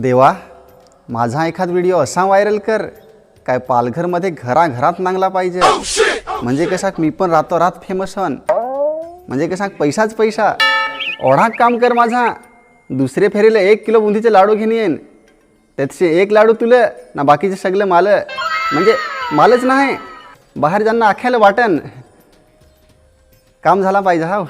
देवा, माझा एखाद व्हिडिओ असा व्हायरल कर काय पालघरमध्ये घराघरात नांगला पाहिजे. म्हणजे कसा मी पण रातोरात फेमस होन. म्हणजे कसा पैसाच पैसा. ओढा काम कर माझा. दुसरे फेरीला 1 किलो बुंदीचे लाडू घेऊन येईन. त्याचे 1 लाडू तुला ना बाकीचे सगळे माल. म्हणजे मालच नाही, बाहेर ज्यांना आख्याला वाटन. काम झाला पाहिजे. हा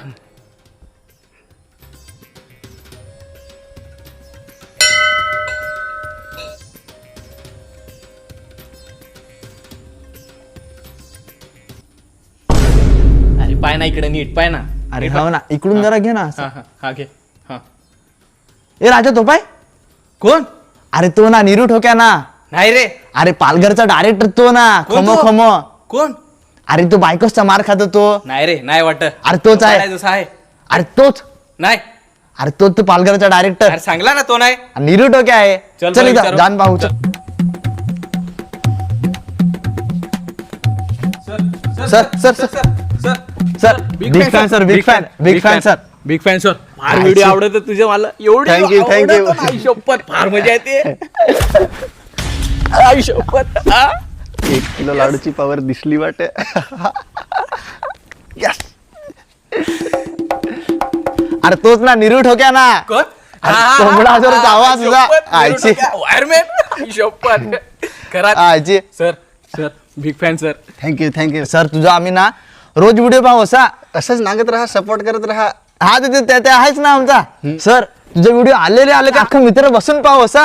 पाय ना इकडे नीट पाय ना. अरे हो ना, इकडून जरा घे ना. हा घे. हा ए राजा तो पाय कोण? अरे तो ना नीरू ठोक्या ना. नाही रे. अरे पालघरचा डायरेक्टर तो ना. कोण खमो तो? खमो. कोण? अरे तो बायकोचा मार खातो तो. नाही रे, नाही वाटत. अरे तोच आहे. जसा आहे. अरे तोच. नाही. अरे तोच तो पालघरचा डायरेक्टर. अरे सांगला ना तो नाही. नीरू ठोक्या आहे. चल चल बरं, इथं विचारू. जान पाहू. चल. Sir sir sir sir big fan sir. Big fan. Big fan sir. Big fan sir. फार व्हिडिओ आवडत तुझे मला. एवढी Thank you, thank you. आवडतं ना, आई शपथ फार मजा येते. आई शपथ. 1 किलो लाडूची पावर दिसली वाटे. Yes. अरे तोच ना नीरू ठोक्या ना. कोण? कोंबडा जोरचा आवाज तुझा. आयची. वायरमॅन. आई शपथ. खरा आयची. Sir. Sir big fan sir. Thank you thank you. Sir तुझा आम्ही ना रोज व्हिडिओ पाहू असा. असंच नागत राहा, सपोर्ट करत राहा. हा ते आहेच ना आमचा. सर तुझे व्हिडिओ आले का अख्खा मित्र बसून पाहू असा.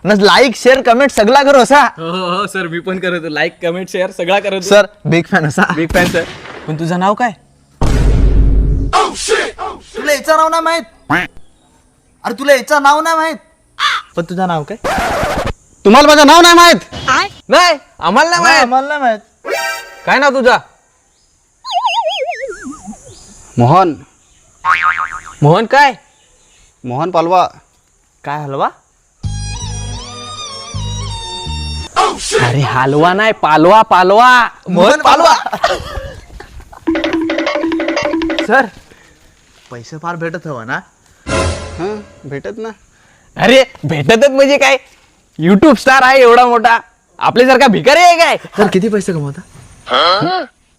लाईक शेअर कमेंट सगळा करू असा. हो सर, मी पण करतो. लाईक कमेंट शेअर सगळा करतो. सर बिग फॅन असा. Big fan sir. पण तुझं नाव काय? तुला याचं नाव नाही माहित? अरे तुला याचं नाव नाही माहित, पण तुझं नाव काय? तुम्हाला माझं नाव नाही माहित? नाही, आम्हाला नाही माहित. मला नाही माहित. काय नाव तुझा? मोहन. मोहन काय? मोहन पालवा. काय हलवा? अरे हलवा नाही, पालवा. पालवा. मोहन पालवा. सर पैसे फार भेटत हवं ना. हां भेटत ना. अरे भेटतच म्हणजे काय, युट्यूब स्टार आहे एवढा मोठा. आपल्यासारखा भिकारी आहे काय? सर किती पैसे कमवता?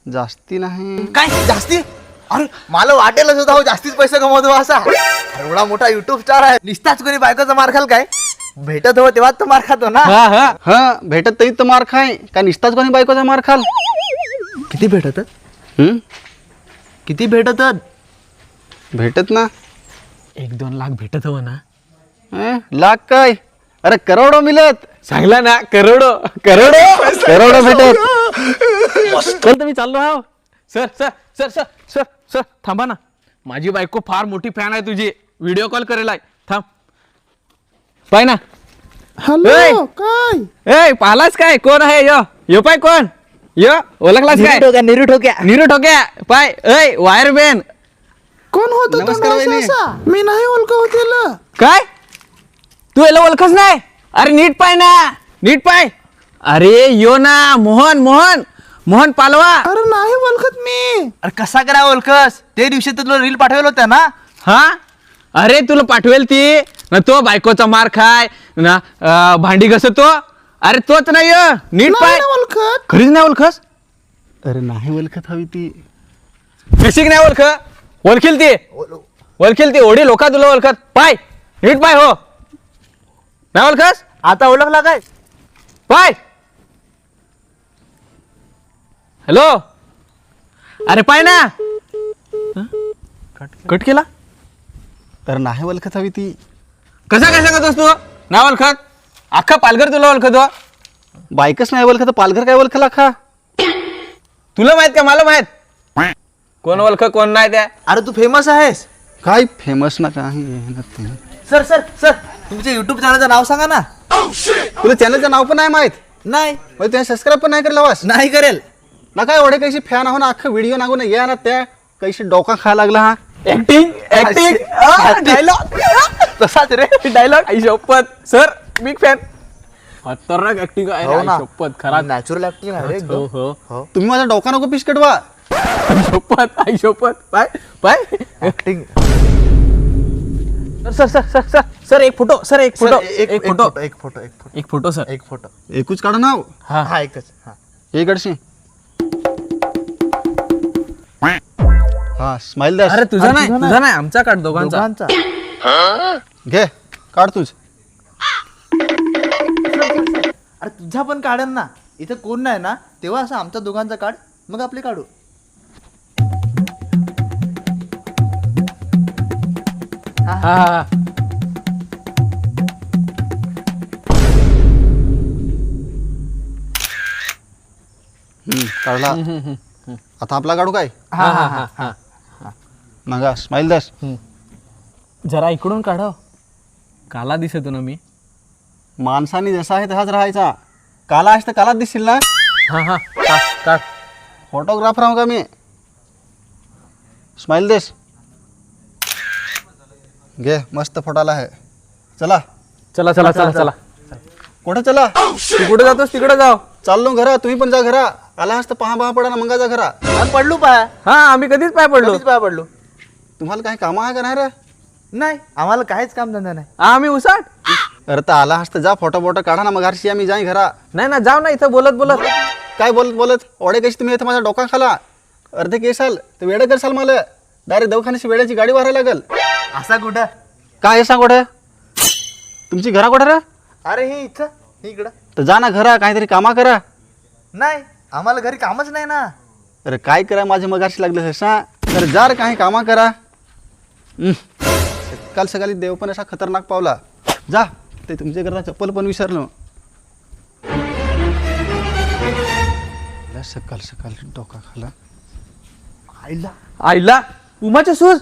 जास्ती नाही. काय जास्ती? अरे मला वाटेलच होता हो जास्तीच पैसे कमवतो असा. एवढा मोठा युट्यूब स्टार आहे, निस्ताच कोणी बायकोचा मार खाल काय? भेटत हो तेव्हा तो मार खातो ना. हा हा. हां भेटत तरी तर मार खाय का निसताच कोणी बायकोचा मार खाल. किती भेटत? किती भेटत? भेटत ना. 1-2 लाख भेटत हवं ना. लाख काय, अरे करोडो मिळत. सांगला ना, करोडो. करोडो. करोडो भेटत. चल तर मी चाललो हा. Sir sir sir sir sir sir थांबा ना. माझी बायको फार मोठी फॅन आहे तुझी. व्हिडिओ कॉल करेल आहे. थांब. पाय ना. हॅलो काय? ए पाहलाच काय? कोण आहे यो? पाय कोण? ओळखलाच काय? नीरू ठोक्या. नीरू ठोक्या. पाय ऐ वायरमॅन. कोण होत नमस्कार वहिनी. मी नाही ओळख होतील. काय तू याला ओळखच नाही? अरे नीट पाय ना, नीट पाय. अरे यो ना मोहन. मोहन मोहन पालवा. अरे नाही ओळखत मी. अरे कसा करा ओळखस? ते दिवशी तर तुला रील पाठवलं होतं ना. हा अरे तुला पाठवेल ती ना. तो बायकोचा मार खाय ना, भांडी घसतो. अरे तोच नाही नीट पाय. नाही ओळखत. खरीच नाही ओळखस? अरे नाही ओळखत हवी ती. कशी नाही ओळख? ओळखील ती ओढी लोका तुला ओळखत. पाय नीट पाय. हो नाही ओळखस? आता ओळखला काय? पाय. हॅलो. अरे पाय ना. कट केला. तर नाही ओळखत हवी ती. कसा करतोस तू? नाही ओळखत? अख्खा पालघर तुला ओळखतो. बायकच नाही ओळखत, पालघर काय ओळखला खा. तुला माहित का? मला माहित. कोण ओळख कोण नाही त्या. अरे तू फेमस आहेस. काय फेमस ना काही. सर सर सर तुमच्या युट्यूब चॅनलचं नाव सांगा ना. तुला चॅनलचं नाव पण नाही माहित? नाही. तुम्ही सबस्क्राईब पण नाही करला वास नाही करेल ना. काय एवढे कैशी फॅन आहो ना, अख्खा व्हिडिओ नागून या ना त्या कैशी डोका खायला लागला. हा ऍक्टिंग. डायलॉग तसाच रे. डायलॉग. आई शपथ सर बिग फॅन. खतरनाक ऍक्टिंग आहे. आई शपथ खरा. नॅचरल ऍक्टिंग आहे रे हो एकदम. हो. तुम्ही माझा डोका नको पिसकटवा. आई शपथ. पाय पाय. Acting. Sir sir sir sir sir एक फोटो सर एक फोटो एक फोटो एक फोटो एक फोटो एक फोटो सर एक फोटो एकूच काढा नाव हा हा एकच हा एक अडशी हा स्माइल दस. अरे तुझा नाही आमचा काढ दोघांचा दोघांचा घे काढ तुझ. अरे तुझा पण काढन ना, इथं कोण नाही ना तेव्हा असं आमच्या दोघांचा काढ, मग आपले काढू. हा हा काढला. आता आपला काढू काय हा हा हा हा नगा स्माइल दस. जरा इकडून काढव, काला दिसतो ना मी. माणसाने जसा आहे तसाच राहायचा. काला आहेस तर कालाच दिसशील ना. हा हा काढ काढ. फोटोग्राफर आहो का मी. स्माइल देस. घे मस्त फोटाला आहे. चला चला चला चला चला. कुठे चला. तू कुठे जातोस तिकडे जाव. चाललो घरा, तुम्ही पण जा घरा. आला असतं पहा पडा ना मग जा घरा. आम्ही पडलो पाय, हा आम्ही कधीच पाय पडलो. कधीच पाय पडलो तुम्हाला काही कामं आहे का नाही रे. नाही, आम्हाला काहीच काम धंदा नाही. आम्ही उसाट. अरे तर आला असतं जा फोटो बोटो काढा ना मग हरशी आम्ही जाई घरा. नाही ना जाऊ ना, इथं बोलत बोलत. काय बोलत बोलत ओढे कशी तुम्ही इथं माझ्या डोका खाला. अर्धे केसाल तर वेळ करसाल मला. डायरेक्ट दवाखान्याची वेळेची गाडी भरायला लागल. असा कुठं. काय हे सांग कुठे तुमची घरा कुठे रे. अरे हे इथं हे इकडं. तर जा ना घरा, काहीतरी कामा करा. नाही, आम्हाला घरी कामच नाही ना. अरे काय करा माझे मगाशी लागले सांग. तर जा रे काही कामा करा. काल सकाळी देव पण असा खतरनाक पावला. जा ते तुमच्या घरात चप्पल पण विसरलो. सकाळ सकाळ डोका खाला. आईला आईला उमाचे सूज.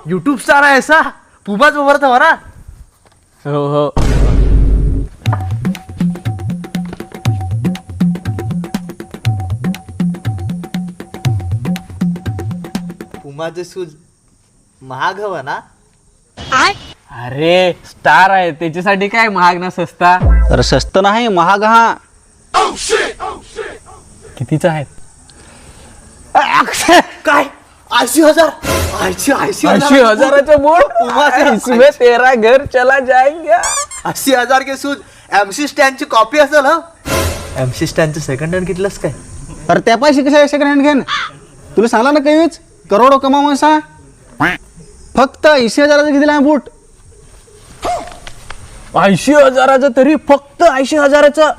युट्यूब स्टार आहे असा पुमाच उभारतो बरा. हो हो पुमाचे शूज महाग हवा ना. अरे स्टार आहे त्याच्यासाठी काय महाग ना सस्ता. अरे स्वस्त नाही महाग हा. कितीचा आहे. काय 80,000 80,000चं बोट. इसमें तेरा घर चला जाएगा. 80,000 के शूज. MC स्टँडची कॉपी असेल. हा MC स्टँडचं सेकंड हँड घेतलंस काय. अरे त्या पैसे कशा सेकंड हँड घेन. तुला सांगला ना काहीच करोडो कमाव असा. फक्त 80,000चं घेतला बूट. 80,000चं तरी फक्त 80,000चं.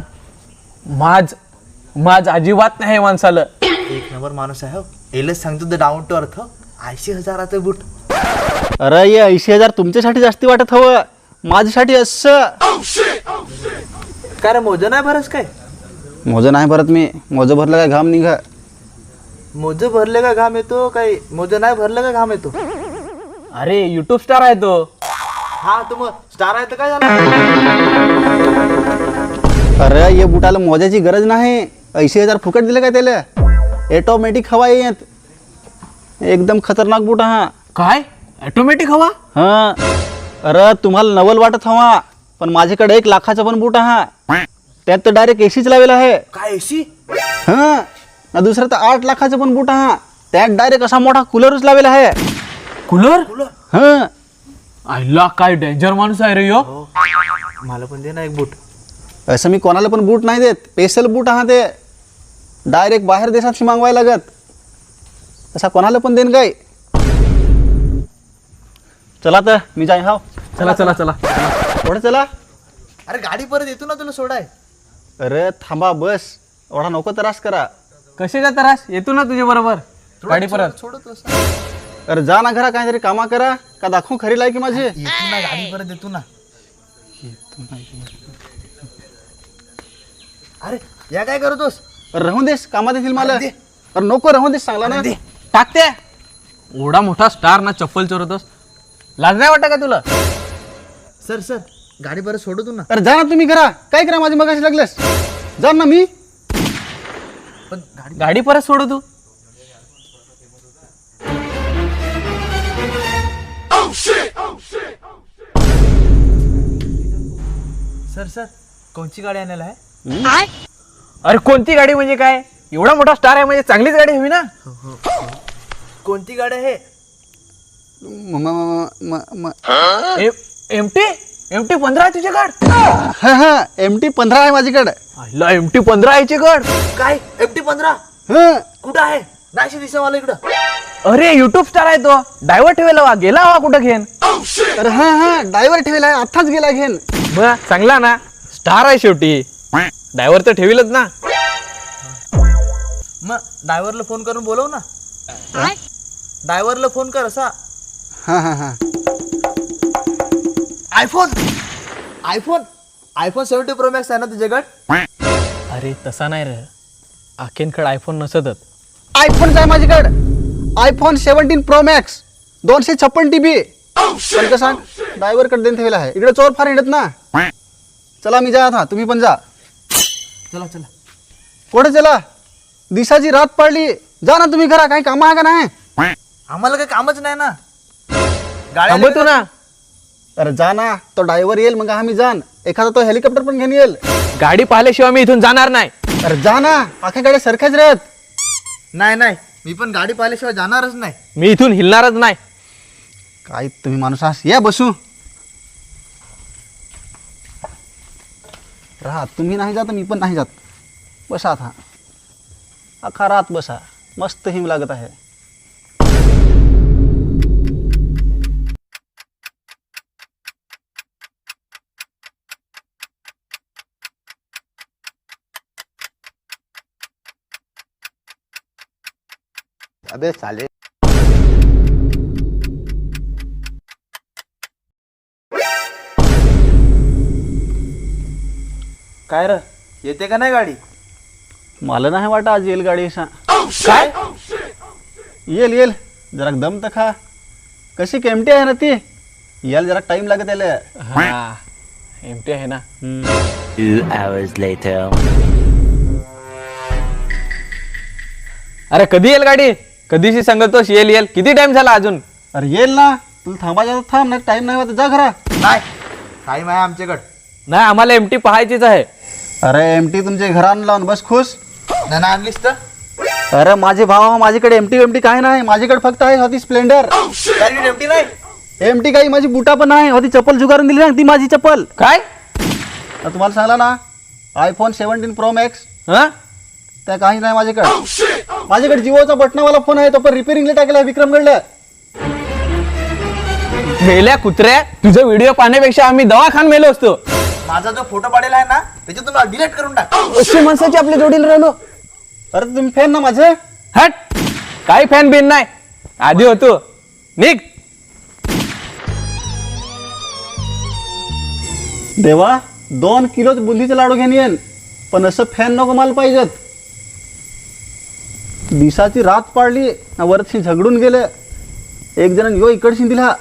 माझ अजिबात नाही माणसाला. एक नंबर माणूस आहे. हो एलच सांगतो द डाऊन टू अर्थ. 80,000चं बूट. अरे हे 80,000 तुमच्यासाठी जास्ती वाटत हवं. माझ्यासाठी असं. काय रे मोज नाही भरस काय. मोजं नाही भरत मी. मोजं भरलं काय घाम निघा. मोज भरले का घाम येतो. काय मोज नाही भरलं का घाम येतो. अरे युट्यूब स्टार आहे तो. हा तू मग स्टार आहे तर काय झालं. अरे हे बुटाला मोजायची गरज नाही. 80,000 फुकट दिले काय त्याला. ऑटोमॅटिक हवा येत. एकदम खतरनाक बूट हा. काय ऑटोमॅटिक हवा. हा अरे तुम्हाला नवल वाटत हवा, पण माझ्याकडे 1 लाखाचा पण बूट हा. त्यात तर डायरेक्ट एसीच लावेल आहे. काय एसी. हा ना दुसरं तर 8 लाखाचं पण बूट हा. त्यात डायरेक्ट असा मोठा कूलरच लावेल आहे. कूलर. हा आईला काय डेंजर माणूस आहे रे यो. मला पण दे ना एक बूट. असं मी कोणाला पण बूट नाही देत. स्पेशल बूट हा ते. डायरेक्ट बाहेर देशात मागवायला लागत. असा कोणाला पण देईन काय. चला तर मी जाईन. हा चला चला चला. पुढे चला. अरे गाडी परत येतो ना तुला सोडाय. अरे थांबा बस. एवढा नको त्रास करा. कशाचा त्रास. येतो ना तुझ्या बरोबर गाडी परत. सोडतो अरे जा ना घरा, काहीतरी कामा करा. का दाखवू खरी लायकी माझी. येतो ना गाडी परत येतो ना. अरे या काय करतोस. अरे राहून देस, कामात येतील मला. दे. अरे नको राहून देस सांगला ना. टाकते. एवढा मोठा स्टार ना चप्पल चोरतोस. लाज नाही वाटत का तुला. सर सर गाडी परत सोडतो ना. अरे जा ना तुम्ही घरा. काय करा माझी मगाशी लागलेस. जा ना मी. पण गाडी गाडी परत सोडू तू. सर सर कोणची गाडी आणायला आहे. अरे कोणती गाडी म्हणजे काय. एवढा मोठा स्टार आहे म्हणजे चांगलीच गाडी हवी ना. कोणती गाडी आहे. एमटी 15 आहे तुझ्याकडे? हा MT-15 आहे माझ्याकडे. एमटी 15 आहे याच्याकड? काय MT-15 हं. कुठं आहे? नाही दिसा मला इकडं. अरे युट्यूब स्टार आहे तो. डायव्हर ठेवला वा, गेला वा कुठं घेन? अरे हा ड्रायव्हर ठेवला आहे, आत्ताच गेला घेन. ब चांगला ना, स्टार आहे शेवटी. डायव्हर तर ठेविलच ना. मग ड्रायव्हरला फोन करून बोलव ना. ड्रायव्हरला फोन कर असा. हा आयफोन 70 प्रो मॅक्स आहे ना तुझ्याकडे? अरे तसा नाही रे, आखेनकडे आयफोन नसतच. आयफोन आहे माझ्याकडे. iPhone 17 Pro Max 256 TB. पण कसं सांग, ड्रायव्हरकडे देऊन ठेवला आहे. इकडे चोर फार हिंडत ना. चला मी जात हा, तुम्ही पण जा. चला कुठे चला? दिसाची रात पडली, जा ना तुम्ही घरा. काही काम आहे का नाही? आम्हाला काही कामच नाही ना. थांबतो ना. अरे जा ना, तो ड्रायव्हर येईल मग आम्ही जाण. एखादा तो हेलिकॉप्टर पण घेऊन येईल. गाडी पाहिल्याशिवाय मी इथून जाणार नाही. अरे जा ना, आख्या गाड्या सारख्याच राहत. नाही मी पण गाडी पाहिल्याशिवाय जाणारच नाही. मी इथून हिलणारच नाही. काय तुम्ही माणूस आहात? या बसू. राहा, तुम्ही नाही जात मी पण नाही जात. बसा आता, अख्खा रात बसा. मस्त हिम लागत आहे. अबे चालेल. काय र, येते का नाही गाडी? मला नाही वाटत आज येईल गाडी. काय? येईल जरा दम तर खा. कशी केमटी आहे ना ती, यायला जरा टाइम लागत यायला. एमटी आहे ना. 2 hours later. अरे कधी येईल गाडी? कधीशी सांगतोस येईल. किती टाइम झाला अजून? अरे येईल ना, तुला थांबायचं तर थांब. नाही टाइम नाही होत जा घरा. नाही टाईम आहे आमच्याकडे. नाही, आम्हाला एमटी पाहायचीच आहे. अरे एमटी तुमच्या घरात लावून बस खुश. ना आणलीस तर अरे माझे भाव, माझ्याकडे एमटी काय नाही. माझ्याकडे फक्त आहे होती स्प्लेंडर. गाडी एमटी नाही. एमटी काही माझी बुटा पण आहे. होती चप्पल जुगारून दिली ना ती माझी चप्पल. काय? आता तुम्हाला सांगला ना, iPhone 17 Pro Max हा? त्या काही नाही माझ्याकडे. माझ्याकडे जिओचा बटनावाला फोन आहे, तो पण रिपेरिंगला टाकला विक्रमगडला. मेल्या कुत्र्या, तुझा व्हिडिओ पाहण्यापेक्षा आम्ही दवाखान मेलो असतो. माझा जो फोटो पाडेला आहे ना त्याच्यातून डिलीट करून टाक. अशी माणसाची आपल्या जोडीला राहिलो. अरे तुम्ही फॅन ना माझे. हट, काही फॅन बिन नाही. आधी होतो. निघ. देवा, 2 किलोच बुंदीचे लाडू घेऊन येईन, पण असं फॅन नको मला पाहिजेत. दिसाची रात पाडली ना, वरती झगडून गेले. एक जण यो इकडशी दिला,